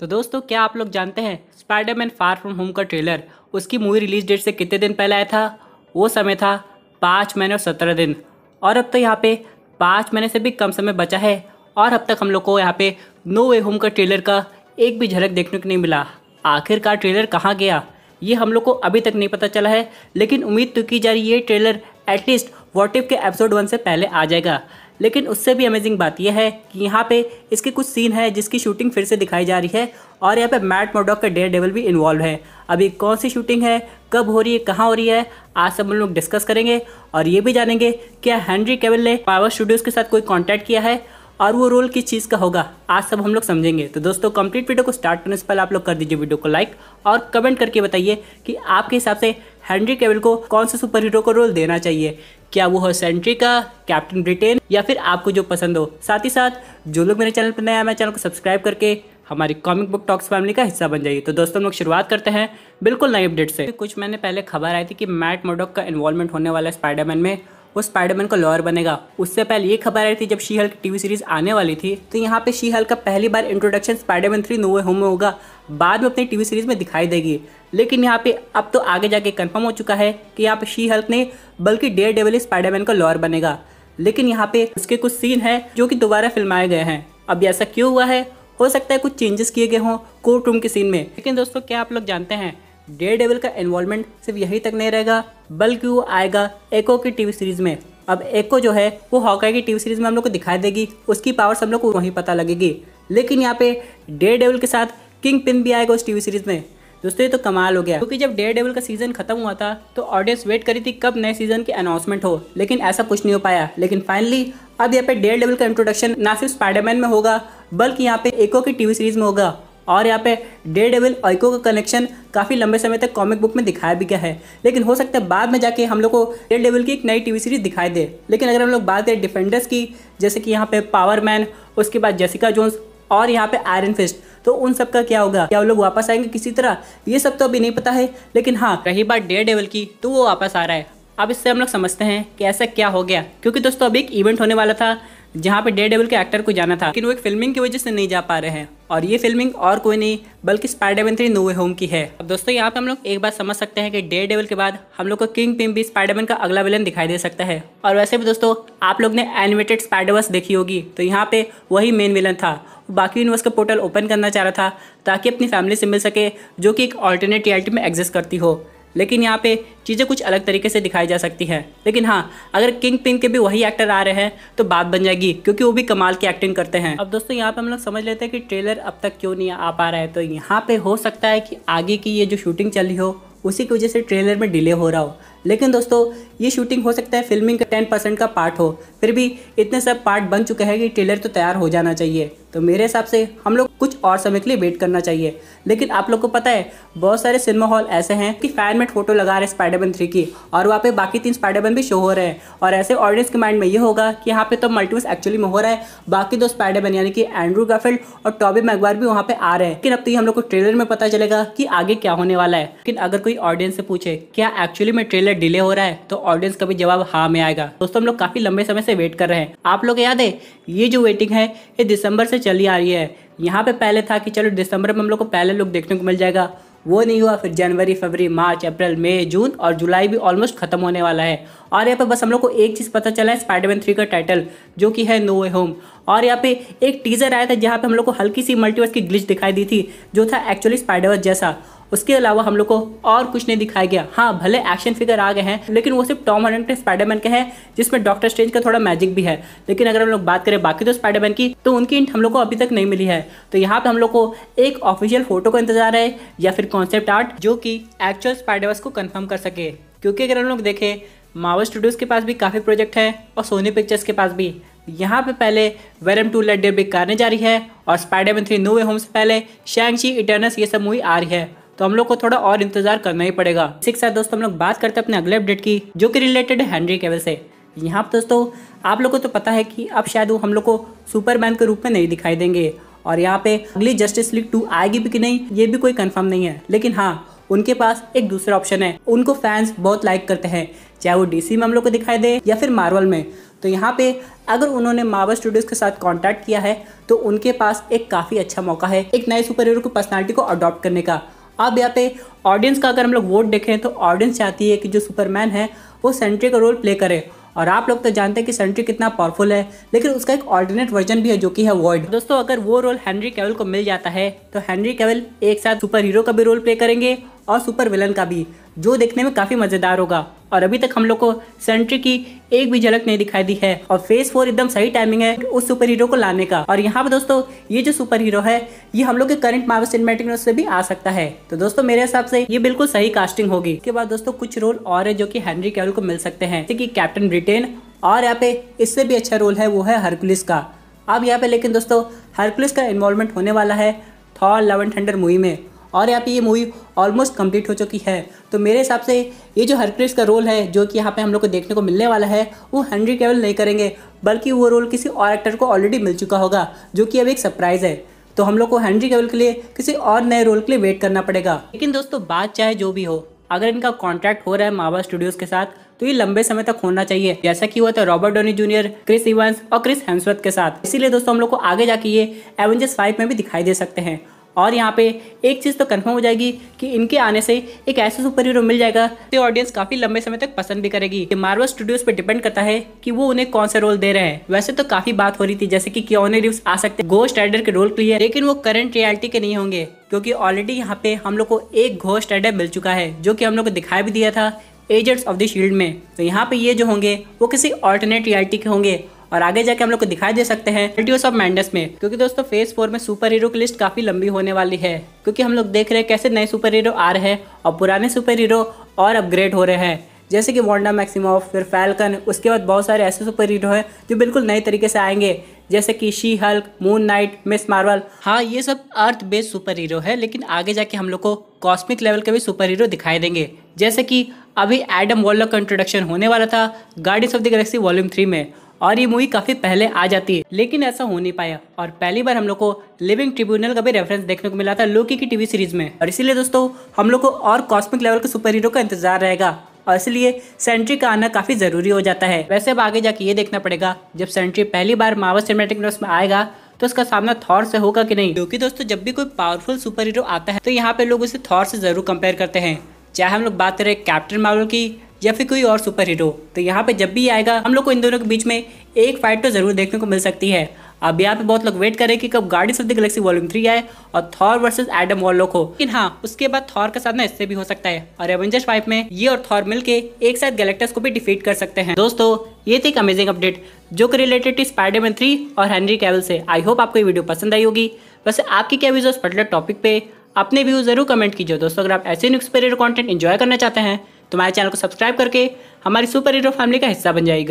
तो दोस्तों, क्या आप लोग जानते हैं स्पाइडरमैन फार फ्रॉम होम का ट्रेलर उसकी मूवी रिलीज डेट से कितने दिन पहले आया था? वो समय था 5 महीने और 17 दिन। और अब तो यहाँ पे 5 महीने से भी कम समय बचा है और अब तक हम लोग को यहाँ पे नो वे होम का ट्रेलर का एक भी झलक देखने को नहीं मिला। आखिरकार ट्रेलर कहाँ गया, ये हम लोग को अभी तक नहीं पता चला है, लेकिन उम्मीद तो की जा रही है ये ट्रेलर एटलीस्ट व्हाट इफ के एपिसोड 1 से पहले आ जाएगा। लेकिन उससे भी अमेजिंग बात यह है कि यहाँ पे इसके कुछ सीन है जिसकी शूटिंग फिर से दिखाई जा रही है और यहाँ पे मैट मर्डॉक का डेयर डेविल भी इन्वॉल्व है। अभी कौन सी शूटिंग है, कब हो रही है, कहाँ हो रही है, आज सब हम लोग डिस्कस करेंगे और ये भी जानेंगे क्या हेनरी कैविल ने मार्वल स्टूडियोज़ के साथ कोई कॉन्टैक्ट किया है और वो रोल किस चीज़ का होगा, आज सब हम लोग समझेंगे। तो दोस्तों, कंप्लीट वीडियो को स्टार्ट करने से पहले आप लोग कर दीजिए वीडियो को लाइक और कमेंट करके बताइए कि आपके हिसाब से हेनरी कैविल को कौन से सुपर हीरो को रोल देना चाहिए। क्या वो हो सेंट्री का, कैप्टन ब्रिटेन, या फिर आपको जो पसंद हो। साथ ही साथ जो लोग मेरे चैनल पर नए आए, मेरे चैनल को सब्सक्राइब करके हमारी कॉमिक बुक टॉक्स फैमिली का हिस्सा बन जाइए। तो दोस्तों, हम लोग शुरुआत करते हैं बिल्कुल नई अपडेट से। कुछ महीने पहले खबर आई थी कि मैट मर्डॉक का इन्वॉल्वमेंट होने वाला है स्पाइडरमैन में, वो स्पाइडरमैन का लॉयर बनेगा। उससे पहले ये खबर आई थी जब शी हल्क टीवी सीरीज आने वाली थी, तो यहाँ पे शी हल्क का पहली बार इंट्रोडक्शन स्पाइडरमैन 3 नो वे होम में होगा, बाद में अपनी टीवी सीरीज में दिखाई देगी। लेकिन यहाँ पे अब तो आगे जाके कंफर्म हो चुका है कि यहाँ पे शी हल्क नहीं बल्कि डेयर डेविल स्पाइडरमैन का लॉयर बनेगा। लेकिन यहाँ पे उसके कुछ सीन है जो कि दोबारा फिल्माए गए हैं। अब ऐसा क्यों हुआ है? हो सकता है कुछ चेंजेस किए गए हों कोर्ट रूम के सीन में। लेकिन दोस्तों, क्या आप लोग जानते हैं डेयर डेविल का इन्वॉल्वमेंट सिर्फ यही तक नहीं रहेगा, बल्कि वो आएगा एको की टीवी सीरीज में। अब एको जो है वो हॉकाई की टीवी सीरीज में हम लोग को दिखाई देगी, उसकी पावर्स हम लोग को वहीं पता लगेगी। लेकिन यहाँ पे डेयर डेविल के साथ किंग पिन भी आएगा उस टीवी सीरीज में। दोस्तों, ये तो कमाल हो गया, क्योंकि जब डेयर डेविल का सीजन खत्म हुआ था तो ऑडियंस वेट करी थी कब नए सीजन की अनाउंसमेंट हो, लेकिन ऐसा कुछ नहीं हो पाया। लेकिन फाइनली अब यहाँ पे डेयर डेविल का इंट्रोडक्शन ना सिर्फ स्पाइडरमैन में होगा, बल्कि यहाँ पे एको की टीवी सीरीज में होगा। और यहाँ पे डेयर डेविल और इको का कनेक्शन काफ़ी लंबे समय तक कॉमिक बुक में दिखाया भी गया है। लेकिन हो सकता है बाद में जाके हम लोग को डेयर डेविल की एक नई टीवी सीरीज दिखाई दे। लेकिन अगर हम लोग बात करें डिफेंडर्स की, जैसे कि यहाँ पे पावर मैन, उसके बाद जेसिका जोन्स और यहाँ पे आयरन फिस्ट, तो उन सब का क्या होगा? क्या वो लोग वापस आएंगे किसी तरह? ये सब तो अभी नहीं पता है। लेकिन हाँ, रही बात डेयर डेविल की, तो वो वापस आ रहा है। अब इससे हम लोग समझते हैं कि ऐसा क्या हो गया, क्योंकि दोस्तों अभी एक इवेंट होने वाला था जहाँ पे डेयर डेविल के एक्टर को जाना था, लेकिन वो एक फिल्मिंग की वजह से नहीं जा पा रहे हैं। और ये फिल्मिंग और कोई नहीं बल्कि स्पाइडरमैन 3 नो वे होम की है। अब दोस्तों, यहाँ पे हम लोग एक बात समझ सकते हैं कि डेयर डेविल के बाद हम लोग को किंग पिन भी स्पाइडरमैन का अगला विलन दिखाई दे सकता है। और वैसे भी दोस्तों, आप लोग ने एनिमेटेड स्पाइडरवर्स देखी होगी, तो यहाँ पे वही मेन विलन था। बाकी यूनिवर्स का पोर्टल ओपन करना चाह रहा था ताकि अपनी फैमिली से मिल सके, जो कि एक ऑल्टरनेट रियलिटी में एग्जिस्ट करती हो। लेकिन यहाँ पे चीज़ें कुछ अलग तरीके से दिखाई जा सकती हैं। लेकिन हाँ, अगर किंग पिन के भी वही एक्टर आ रहे हैं तो बात बन जाएगी, क्योंकि वो भी कमाल की एक्टिंग करते हैं। अब दोस्तों, यहाँ पे हम लोग समझ लेते हैं कि ट्रेलर अब तक क्यों नहीं आ पा रहा है। तो यहाँ पे हो सकता है कि आगे की ये जो शूटिंग चल रही हो उसी की वजह से ट्रेलर में डिले हो रहा हो। लेकिन दोस्तों, ये शूटिंग हो सकता है फिल्मिंग का 10% का पार्ट हो, फिर भी इतने सब पार्ट बन चुके हैं कि ट्रेलर तो तैयार हो जाना चाहिए। तो मेरे हिसाब से हम लोग कुछ और समय के लिए वेट करना चाहिए। लेकिन आप लोग को पता है बहुत सारे सिनेमा हॉल ऐसे हैं कि फैन मेड फोटो लगा रहे हैं स्पाइडरमैन 3 की, और वहाँ पे बाकी 3 स्पाइडरमैन भी शो हो रहे हैं। और ऐसे ऑडियंस के माइंड में ये होगा कि यहाँ पे तो मल्टीवर्स एक्चुअली में हो रहा है, बाकी 2 स्पाइडरमैन यानी कि एंड्रू गारफील्ड और टॉबी मैगवायर भी वहाँ पे आ रहे हैं। लेकिन अब तो हम लोग को ट्रेलर में पता चलेगा कि आगे क्या होने वाला है। लेकिन अगर कोई ऑडियंस से पूछे क्या एक्चुअली में ट्रेलर डिले हो रहा है, तो ऑडियंस का भी जवाब हाँ में आएगा। दोस्तों, हम लोग काफी लंबे समय से वेट कर रहे हैं। आप लोग याद है ये जो वेटिंग है ये दिसंबर से चली आ रही है। यहाँ पे पहले था कि चलो दिसंबर में हम लोग को पहले लुक देखने को मिल जाएगा, वो नहीं हुआ। फिर जनवरी, फरवरी, मार्च, अप्रैल, मई, जून और जुलाई भी ऑलमोस्ट खत्म होने वाला है। और यहाँ पे बस हम लोग को एक चीज़ पता चला है, स्पाइडरमैन 3 का टाइटल जो कि है नो वे होम। और यहाँ पे एक टीजर आया था जहाँ पे हम लोग को हल्की सी मल्टीवर्स की ग्लिच दिखाई दी थी, जो था एक्चुअली स्पाइडरवर्स जैसा। उसके अलावा हम लोग को और कुछ नहीं दिखाया गया। हाँ, भले एक्शन फिगर आ गए हैं, लेकिन वो सिर्फ टॉम हॉलैंड के स्पाइडरमैन के हैं, जिसमें डॉक्टर स्ट्रेंज का थोड़ा मैजिक भी है। लेकिन अगर हम लोग बात करें बाकी 2 स्पाइडरमैन की, तो उनकी हिंट हम लोग को अभी तक नहीं मिली है। तो यहाँ पे हम लोग को एक ऑफिशियल फोटो का इंतजार है या फिर कॉन्सेप्ट आर्ट जो कि एक्चुअल स्पाइडरवर्स को कंफर्म कर सके। क्योंकि अगर हम लोग देखें मार्वल स्टूडियोज के पास भी काफ़ी प्रोजेक्ट हैं और सोनी पिक्चर्स के पास भी। यहाँ पे पहले Venom 2 let there be Carnage जा रही है और स्पाइडरमैन 3 नो वे होम से पहले शैंग-ची, इटर्नल्स, ये सब मूवी आ रही है। तो हम लोग को थोड़ा और इंतजार करना ही पड़ेगा। इसी के साथ दोस्तों हम लोग बात करते हैं अपने अगले अपडेट की, जो कि रिलेटेड है हेनरी कैविल से। यहाँ पर दोस्तों आप लोग को तो पता है कि अब शायद वो हम लोग को सुपरमैन के रूप में नहीं दिखाई देंगे। और यहाँ पे अगली जस्टिस लीग 2 आएगी भी कि नहीं ये भी कोई कंफर्म नहीं है। लेकिन हाँ, उनके पास एक दूसरा ऑप्शन है, उनको फैंस बहुत लाइक करते हैं, चाहे वो डीसी में हम लोग को दिखाई दे या फिर मार्वल में। तो यहाँ पे अगर उन्होंने मार्वल स्टूडियोज के साथ कॉन्टैक्ट किया है तो उनके पास एक काफ़ी अच्छा मौका है एक नए सुपर हीरो की पर्सनालिटी को अडॉप्ट करने का। अब यहाँ पे ऑडियंस का अगर हम लोग वोट देखें तो ऑडियंस चाहती है कि जो सुपरमैन है वो सेंट्री का रोल प्ले करे। और आप लोग तो जानते हैं कि सेंट्री कितना पावरफुल है, लेकिन उसका एक ऑल्टरनेट वर्जन भी है जो कि है वॉइड। दोस्तों अगर वो रोल हेनरी कैविल को मिल जाता है तो हेनरी कैविल एक साथ सुपर हीरो का भी रोल प्ले करेंगे और सुपर विलन का भी, जो देखने में काफ़ी मज़ेदार होगा। और अभी तक हम लोग को सेंट्री की एक भी झलक नहीं दिखाई दी है और फेज 4 एकदम सही टाइमिंग है उस सुपर हीरो को लाने का। और यहाँ पे दोस्तों ये जो सुपर हीरो है ये हम लोग के करंट मार्वल सिनेमैटिक यूनिवर्स से भी आ सकता है। तो दोस्तों मेरे हिसाब से ये बिल्कुल सही कास्टिंग होगी। इसके बाद दोस्तों कुछ रोल और है जो कि हेनरी कैविल को मिल सकते हैं, जैसे कि कैप्टन ब्रिटेन, और यहाँ पे इससे भी अच्छा रोल है वो है हरकुलिस का। अब यहाँ पे लेकिन दोस्तों हरकुलिस का इन्वॉल्वमेंट होने वाला है Thor love and thunder movie में, और यहाँ पे ये मूवी ऑलमोस्ट कंप्लीट हो चुकी है। तो मेरे हिसाब से ये जो हरकुलिस का रोल है जो कि यहाँ पे हम लोग को देखने को मिलने वाला है वो हेनरी कैविल नहीं करेंगे, बल्कि वो रोल किसी और एक्टर को ऑलरेडी मिल चुका होगा, जो कि अब एक सरप्राइज़ है। तो हम लोग को हेनरी कैविल के लिए किसी और नए रोल के लिए वेट करना पड़ेगा। लेकिन दोस्तों बात चाहे जो भी हो, अगर इनका कॉन्ट्रैक्ट हो रहा है मार्वल स्टूडियोज के साथ तो ये लंबे समय तक होना चाहिए, जैसा कि हुआ था Robert Downey Junior, Chris Evans और क्रिस हेम्सवर्थ के साथ। इसीलिए दोस्तों हम लोग को आगे जाके ये एवेंजर्स 5 में भी दिखाई दे सकते हैं। और यहाँ पे एक चीज़ तो कंफर्म हो जाएगी कि इनके आने से एक ऐसा सुपर हीरो मिल जाएगा जो ऑडियंस काफ़ी लंबे समय तक पसंद भी करेगी। ये मार्वल स्टूडियोज पे डिपेंड करता है कि वो उन्हें कौन सा रोल दे रहे हैं। वैसे तो काफ़ी बात हो रही थी जैसे कि कियानू रीव्स आ सकते हैं घोस्ट राइडर के रोल के लिए, लेकिन वो करंट रियलिटी के नहीं होंगे, क्योंकि ऑलरेडी यहाँ पे हम लोग को एक घोस्ट राइडर मिल चुका है जो कि हम लोग को दिखाई भी दिया था एजेंट्स ऑफ द शील्ड में। तो यहाँ पे ये जो होंगे वो किसी ऑल्टरनेट रियलिटी के होंगे और आगे जाके हम लोग को दिखाई दे सकते हैं मल्टीवर्स ऑफ मैडनेस में। क्योंकि दोस्तों फेज 4 में सुपर हीरो की लिस्ट काफ़ी लंबी होने वाली है, क्योंकि हम लोग देख रहे हैं कैसे नए सुपर हीरो आ रहे हैं और पुराने सुपर हीरो और अपग्रेड हो रहे हैं, जैसे कि वांडा मैक्सिमोफ, फिर फैल्कन। उसके बाद बहुत सारे ऐसे सुपर हीरो हैं जो बिल्कुल नए तरीके से आएंगे, जैसे कि she Hulk, moon night, miss Marvel. हाँ ये सब अर्थ बेस्ड सुपर हीरो है, लेकिन आगे जाके हम लोग को कॉस्मिक लेवल के भी सुपर हीरो दिखाई देंगे, जैसे कि अभी एडम वॉरलॉक का इंट्रोडक्शन होने वाला था guardians of the Galaxy volume 3 में, और ये मूवी काफ़ी पहले आ जाती है, लेकिन ऐसा हो नहीं पाया। और पहली बार हम लोग को लिविंग ट्रिब्यूनल का भी रेफरेंस देखने को मिला था लोकी की टीवी सीरीज में। और इसीलिए दोस्तों हम लोग को और कॉस्मिक लेवल के सुपर हीरो का इंतजार रहेगा, और इसलिए सेंट्री का आना काफ़ी ज़रूरी हो जाता है। वैसे अब आगे जाके ये देखना पड़ेगा जब सेंट्री पहली बार मार्वल सिनेमैटिक यूनिवर्स में आएगा तो उसका सामना थॉर से होगा कि नहीं, क्योंकि दोस्तों जब भी कोई पावरफुल सुपर हीरो आता है तो यहाँ पे लोग उसे थॉर से ज़रूर कंपेयर करते हैं, चाहे हम लोग बात करें कैप्टन मार्वल की या फिर कोई और सुपर हीरो। तो यहाँ पे जब भी आएगा हम लोग को इन दोनों के बीच में एक फाइट तो जरूर देखने को मिल सकती है। अब यहाँ पे बहुत लोग वेट करें कि कब guardians of the Galaxy volume 3 आए और थॉर वर्सेस एडम वॉरलॉक हो, लेकिन हाँ उसके बाद थॉर का सामना इससे भी हो सकता है और एवेंजर्स 5 में ये और थॉर मिलके एक साथ गैलेक्टस को भी डिफीट कर सकते हैं। दोस्तों ये थी एक अमेजिंग अपडेट जो कि रिलेटेड थी स्पाइडरमैन 3 और हेनरी कैविल से। आई होप आपको ये वीडियो पसंद आई होगी। वैसे आपकी क्या व्यूज उस पर्टिकुलर टॉपिक पे, अपने व्यूज जरूर कमेंट कीजिए। दोस्तों अगर आप ऐसे news super hero content enjoy करना चाहते हैं तो हमारे चैनल को सब्सक्राइब करके हमारी सुपर हीरो फैमिली का हिस्सा बन जाइएगा।